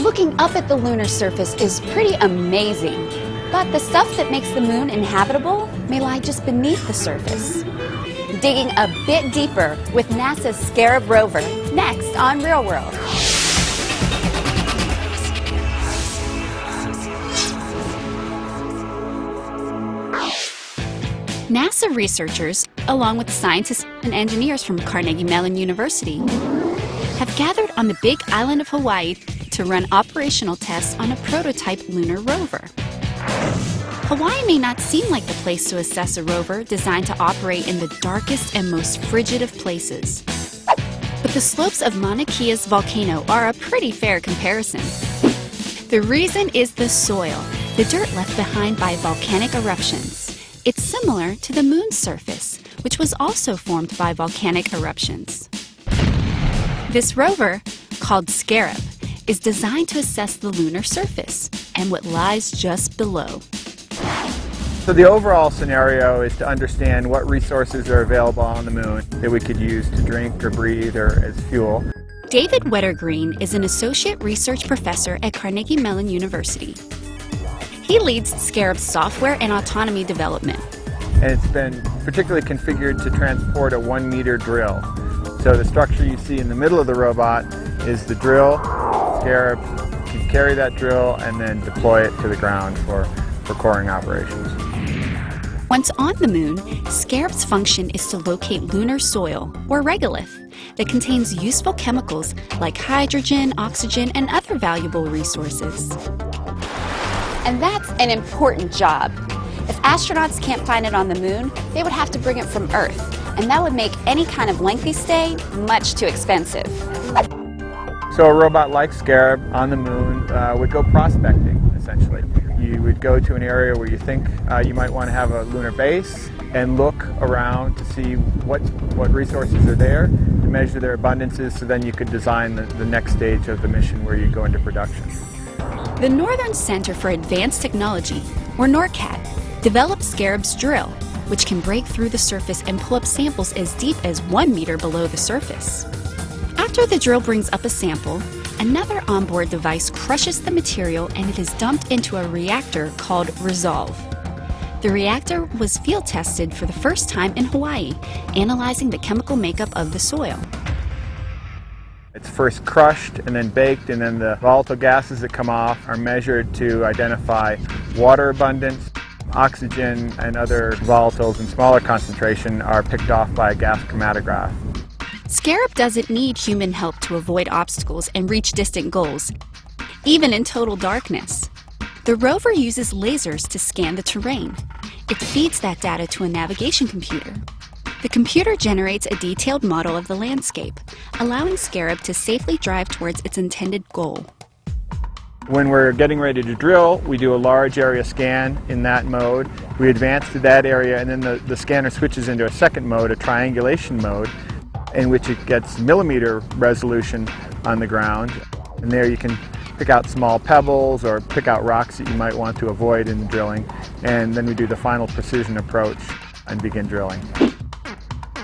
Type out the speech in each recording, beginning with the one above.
Looking up at the lunar surface is pretty amazing, but the stuff that makes the moon inhabitable may lie just beneath the surface. Digging a bit deeper with NASA's SCARAB rover, next on Real World. NASA researchers, along with scientists and engineers from Carnegie Mellon University, have gathered on the big island of Hawaii to run operational tests on a prototype lunar rover. Hawaii may not seem like the place to assess a rover designed to operate in the darkest and most frigid of places. But the slopes of Mauna Kea's volcano are a pretty fair comparison. The reason is the soil, the dirt left behind by volcanic eruptions. It's similar to the moon's surface, which was also formed by volcanic eruptions. This rover, called SCARAB, is designed to assess the lunar surface and what lies just below. So the overall scenario is to understand what resources are available on the moon that we could use to drink or breathe or as fuel. David Wettergreen is an associate research professor at Carnegie Mellon University. He leads SCARAB's software and autonomy development. And it's been particularly configured to transport a 1-meter drill. So the structure you see in the middle of the robot is the drill. SCARAB can carry that drill and then deploy it to the ground for coring operations. Once on the moon, SCARAB's function is to locate lunar soil, or regolith, that contains useful chemicals like hydrogen, oxygen, and other valuable resources. And that's an important job. If astronauts can't find it on the moon, they would have to bring it from Earth, and that would make any kind of lengthy stay much too expensive. So a robot like SCARAB on the moon would go prospecting, essentially. You would go to an area where you think you might want to have a lunar base and look around to see what resources are there, to measure their abundances, so then you could design the next stage of the mission where you go into production. The Northern Center for Advanced Technology, or NORCAT, developed SCARAB's drill, which can break through the surface and pull up samples as deep as 1 meter below the surface. After the drill brings up a sample, another onboard device crushes the material and it is dumped into a reactor called Resolve. The reactor was field tested for the first time in Hawaii, analyzing the chemical makeup of the soil. It's first crushed and then baked, and then the volatile gases that come off are measured to identify water abundance. Oxygen and other volatiles in smaller concentration are picked off by a gas chromatograph. SCARAB doesn't need human help to avoid obstacles and reach distant goals, even in total darkness. The rover uses lasers to scan the terrain. It feeds that data to a navigation computer. The computer generates a detailed model of the landscape, allowing SCARAB to safely drive towards its intended goal. When we're getting ready to drill, we do a large area scan in that mode. We advance to that area, and then the scanner switches into a second mode, a triangulation mode, in which it gets millimeter resolution on the ground. And there you can pick out small pebbles or pick out rocks that you might want to avoid in the drilling. And then we do the final precision approach and begin drilling.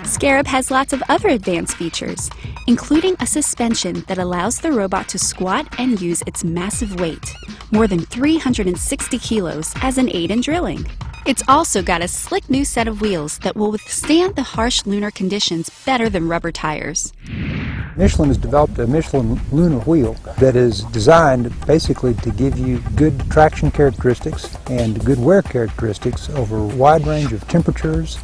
SCARAB has lots of other advanced features, including a suspension that allows the robot to squat and use its massive weight, more than 360 kilos, as an aid in drilling. It's also got a slick new set of wheels that will withstand the harsh lunar conditions better than rubber tires. Michelin has developed a Michelin lunar wheel that is designed basically to give you good traction characteristics and good wear characteristics over a wide range of temperatures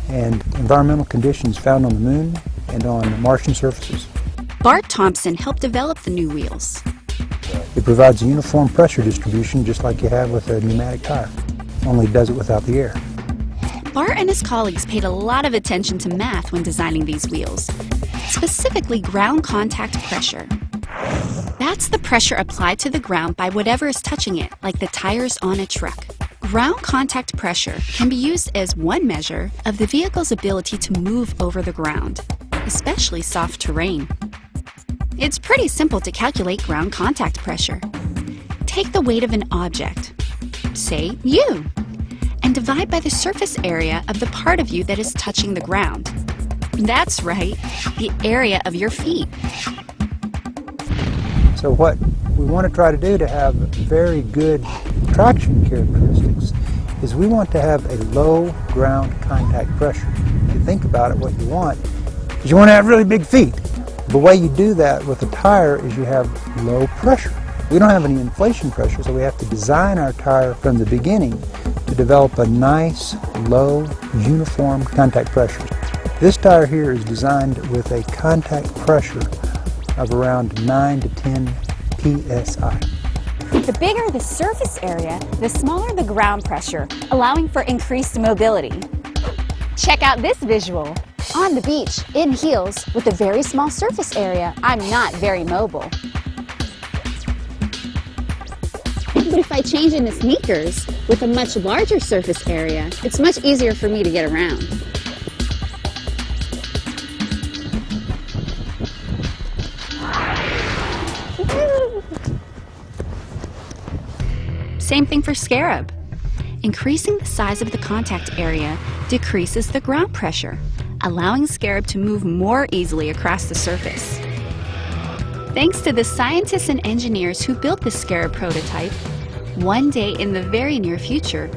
and environmental conditions found on the moon and on Martian surfaces. Bart Thompson helped develop the new wheels. It provides a uniform pressure distribution just like you have with a pneumatic tire, only it does it without the air. Bart and his colleagues paid a lot of attention to math when designing these wheels, specifically ground contact pressure. That's the pressure applied to the ground by whatever is touching it, like the tires on a truck. Ground contact pressure can be used as one measure of the vehicle's ability to move over the ground, especially soft terrain. It's pretty simple to calculate ground contact pressure. Take the weight of an object, say you, and divide by the surface area of the part of you that is touching the ground. That's right, the area of your feet. So what we want to try to do to have very good traction characteristics is we want to have a low ground contact pressure. If you think about it, what you want is you want to have really big feet. The way you do that with a tire is you have low pressure. We don't have any inflation pressure, so we have to design our tire from the beginning to develop a nice, low, uniform contact pressure. This tire here is designed with a contact pressure of around 9 to 10 psi. The bigger the surface area, the smaller the ground pressure, allowing for increased mobility. Check out this visual. On the beach, in heels, with a very small surface area, I'm not very mobile. But if I change into sneakers with a much larger surface area, it's much easier for me to get around. Same thing for SCARAB. Increasing the size of the contact area decreases the ground pressure, allowing SCARAB to move more easily across the surface. Thanks to the scientists and engineers who built the SCARAB prototype, one day in the very near future,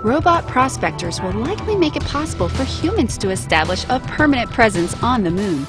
robot prospectors will likely make it possible for humans to establish a permanent presence on the moon.